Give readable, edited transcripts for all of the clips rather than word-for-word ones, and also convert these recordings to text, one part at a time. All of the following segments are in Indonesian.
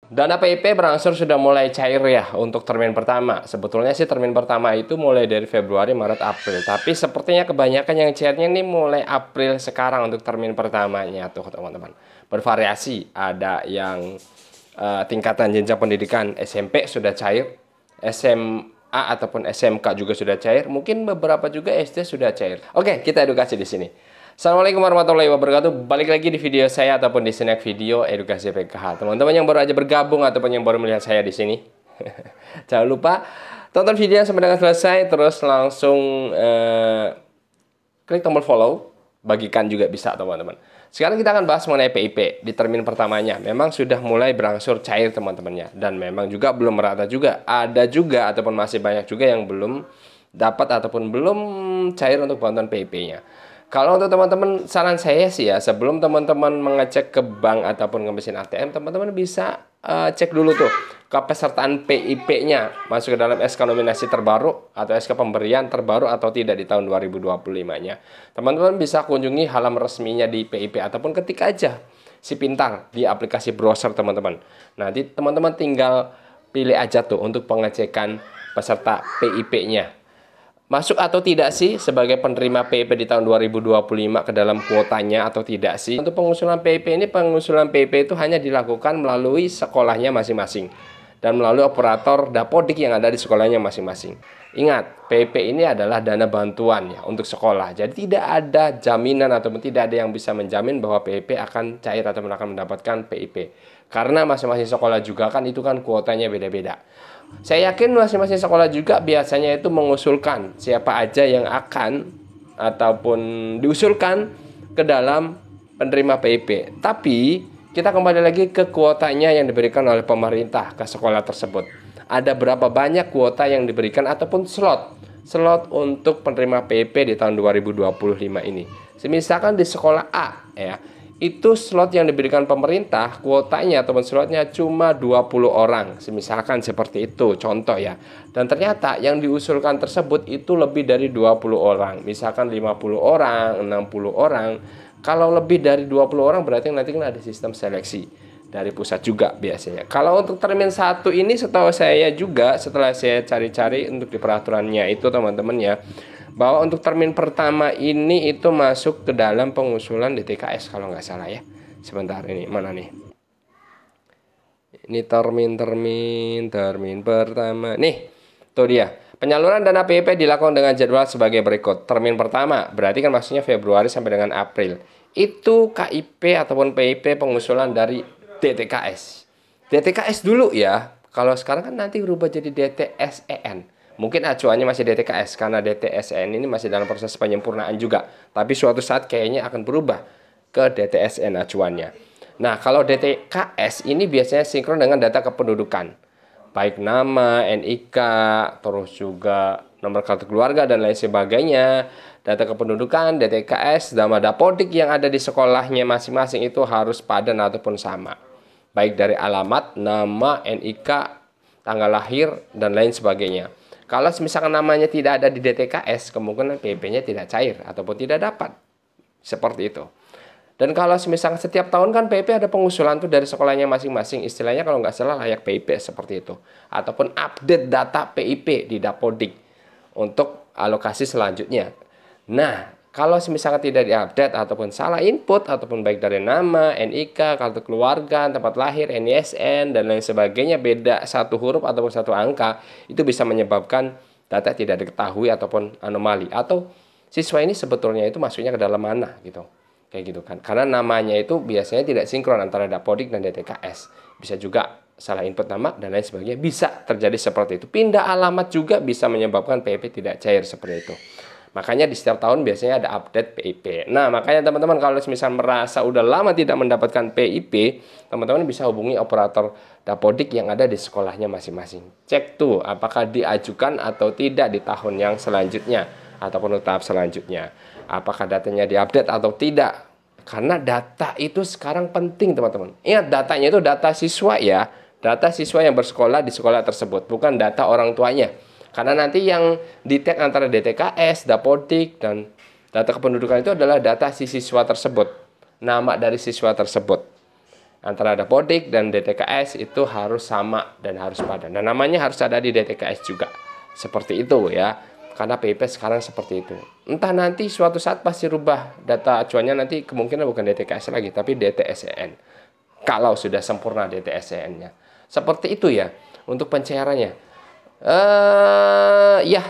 Dana PIP berangsur sudah mulai cair ya untuk termin pertama. Sebetulnya sih termin pertama itu mulai dari Februari, Maret, April. Tapi sepertinya kebanyakan yang cairnya ini mulai April sekarang untuk termin pertamanya tuh teman-teman. Bervariasi, ada yang tingkatan jenjang pendidikan SMP sudah cair, SMA ataupun SMK juga sudah cair, mungkin beberapa juga SD sudah cair. Oke, kita edukasi di sini. Assalamualaikum warahmatullahi wabarakatuh. Balik lagi di video saya ataupun di snack video edukasi PKH. Teman-teman yang baru aja bergabung ataupun yang baru melihat saya di sini, jangan lupa tonton video sampai dengan selesai, terus langsung klik tombol follow, bagikan juga bisa teman-teman. Sekarang kita akan bahas mengenai PIP di termin pertamanya. Memang sudah mulai berangsur cair teman-temannya, dan memang juga belum merata juga. Ada juga ataupun masih banyak juga yang belum dapat ataupun belum cair untuk bantuan PIP-nya. Kalau untuk teman-teman, saran saya sih ya, sebelum teman-teman mengecek ke bank ataupun ke mesin ATM, teman-teman bisa cek dulu tuh kepesertaan PIP-nya masuk ke dalam SK nominasi terbaru atau SK pemberian terbaru atau tidak di tahun 2025-nya. Teman-teman bisa kunjungi halaman resminya di PIP ataupun ketik aja si pintar di aplikasi browser teman-teman. Nanti teman-teman tinggal pilih aja tuh untuk pengecekan peserta PIP-nya. Masuk atau tidak sih sebagai penerima PIP di tahun 2025 ke dalam kuotanya atau tidak sih? Untuk pengusulan PIP ini, pengusulan PIP itu hanya dilakukan melalui sekolahnya masing-masing dan melalui operator dapodik yang ada di sekolahnya masing-masing. Ingat, PIP ini adalah dana bantuan ya untuk sekolah. Jadi tidak ada jaminan ataupun tidak ada yang bisa menjamin bahwa PIP akan cair atau akan mendapatkan PIP. Karena masing-masing sekolah juga kan itu kan kuotanya beda-beda. Saya yakin masing-masing sekolah juga biasanya itu mengusulkan siapa aja yang akan ataupun diusulkan ke dalam penerima PIP. Tapi kita kembali lagi ke kuotanya yang diberikan oleh pemerintah ke sekolah tersebut. Ada berapa banyak kuota yang diberikan ataupun slot untuk penerima PIP di tahun 2025 ini. Misalkan di sekolah A ya, itu slot yang diberikan pemerintah, kuotanya ataupun slotnya cuma 20 orang. Misalkan seperti itu, contoh ya. Dan ternyata yang diusulkan tersebut itu lebih dari 20 orang. Misalkan 50 orang, 60 orang. Kalau lebih dari 20 orang berarti nanti kan ada sistem seleksi dari pusat juga biasanya. Kalau untuk termin 1 ini setahu saya juga setelah saya cari-cari untuk di peraturannya itu teman-teman ya, bahwa untuk termin pertama ini itu masuk ke dalam pengusulan DTKS kalau nggak salah ya. Sebentar, ini mana nih? Ini termin pertama. Nih, tuh dia. Penyaluran dana PIP dilakukan dengan jadwal sebagai berikut. Termin pertama, berarti kan maksudnya Februari sampai dengan April. Itu KIP ataupun PIP pengusulan dari DTKS. DTKS dulu ya. Kalau sekarang kan nanti berubah jadi DTSEN. Mungkin acuannya masih DTKS karena DTSN ini masih dalam proses penyempurnaan juga. Tapi suatu saat kayaknya akan berubah ke DTSN acuannya. Nah, kalau DTKS ini biasanya sinkron dengan data kependudukan. Baik nama, NIK, terus juga nomor kartu keluarga dan lain sebagainya. Data kependudukan, DTKS, nama dapodik yang ada di sekolahnya masing-masing itu harus padan ataupun sama. Baik dari alamat, nama, NIK, tanggal lahir, dan lain sebagainya. Kalau misalkan namanya tidak ada di DTKS, kemungkinan PIP-nya tidak cair ataupun tidak dapat. Seperti itu. Dan kalau misalkan setiap tahun kan PIP ada pengusulan tuh dari sekolahnya masing-masing. Istilahnya kalau nggak salah layak PIP seperti itu. Ataupun update data PIP di Dapodik untuk alokasi selanjutnya. Nah, kalau misalkan tidak diupdate ataupun salah input ataupun baik dari nama, NIK, kartu keluarga, tempat lahir, NISN dan lain sebagainya beda satu huruf ataupun satu angka, itu bisa menyebabkan data tidak diketahui ataupun anomali atau siswa ini sebetulnya itu masuknya ke dalam mana gitu. Kayak gitu kan. Karena namanya itu biasanya tidak sinkron antara Dapodik dan DTKS. Bisa juga salah input nama dan lain sebagainya, bisa terjadi seperti itu. Pindah alamat juga bisa menyebabkan PIP tidak cair seperti itu. Makanya di setiap tahun biasanya ada update PIP. Nah, makanya teman-teman kalau misal merasa udah lama tidak mendapatkan PIP, teman-teman bisa hubungi operator Dapodik yang ada di sekolahnya masing-masing. Cek tuh apakah diajukan atau tidak di tahun yang selanjutnya ataupun tahap selanjutnya. Apakah datanya diupdate atau tidak. Karena data itu sekarang penting, teman-teman. Ingat, datanya itu data siswa ya. Data siswa yang bersekolah di sekolah tersebut, bukan data orang tuanya. Karena nanti yang di-tag antara DTKS, Dapodik, dan data kependudukan itu adalah data si siswa tersebut. Nama dari siswa tersebut. antara Dapodik dan DTKS itu harus sama dan harus padan. Dan namanya harus ada di DTKS juga. Seperti itu ya. Karena PIP sekarang seperti itu. Entah nanti suatu saat pasti rubah data acuannya, nanti kemungkinan bukan DTKS lagi, tapi DTSEN. Kalau sudah sempurna DTSEN-nya. Seperti itu ya untuk pencairannya. Ya,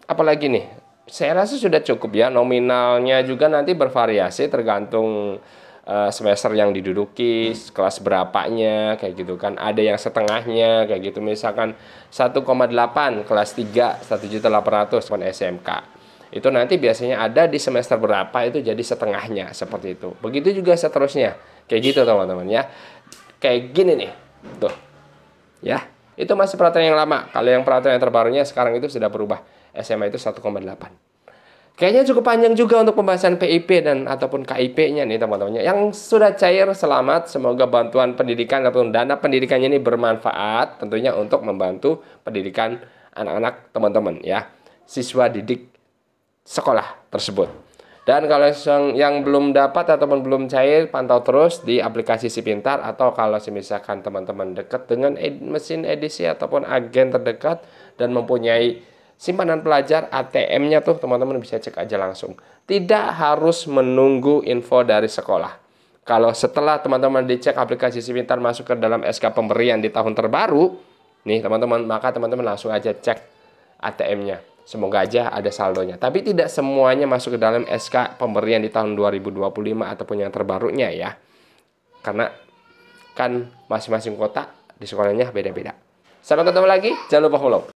apalagi nih? Saya rasa sudah cukup ya. Nominalnya juga nanti bervariasi tergantung semester yang diduduki, kelas berapanya, kayak gitu kan. Ada yang setengahnya, kayak gitu. Misalkan 1,8 kelas 3, 1.800.000 SMK. Itu nanti biasanya ada di semester berapa itu jadi setengahnya, seperti itu. Begitu juga seterusnya. Kayak gitu teman-teman ya. Kayak gini nih. Tuh. Ya. Itu masih peraturan yang lama. Kalau yang peraturan yang terbarunya sekarang itu sudah berubah. SMA itu 1,8. Kayaknya cukup panjang juga untuk pembahasan PIP dan ataupun KIP-nya nih teman-teman. Yang sudah cair, selamat. Semoga bantuan pendidikan ataupun dana pendidikannya ini bermanfaat tentunya untuk membantu pendidikan anak-anak teman-teman ya. Siswa didik sekolah tersebut. Dan kalau yang belum dapat ataupun belum cair, pantau terus di aplikasi Si Pintar, atau kalau misalkan teman-teman dekat dengan mesin edisi ataupun agen terdekat dan mempunyai simpanan pelajar ATM-nya tuh, teman-teman bisa cek aja langsung. Tidak harus menunggu info dari sekolah. Kalau setelah teman-teman dicek aplikasi Si Pintar masuk ke dalam SK pemberian di tahun terbaru, nih teman-teman, maka teman-teman langsung aja cek ATM-nya. Semoga aja ada saldonya. Tapi tidak semuanya masuk ke dalam SK pemberian di tahun 2025 ataupun yang terbarunya ya. Karena kan masing-masing kota di sekolahnya beda-beda. Sampai ketemu lagi, jangan lupa follow.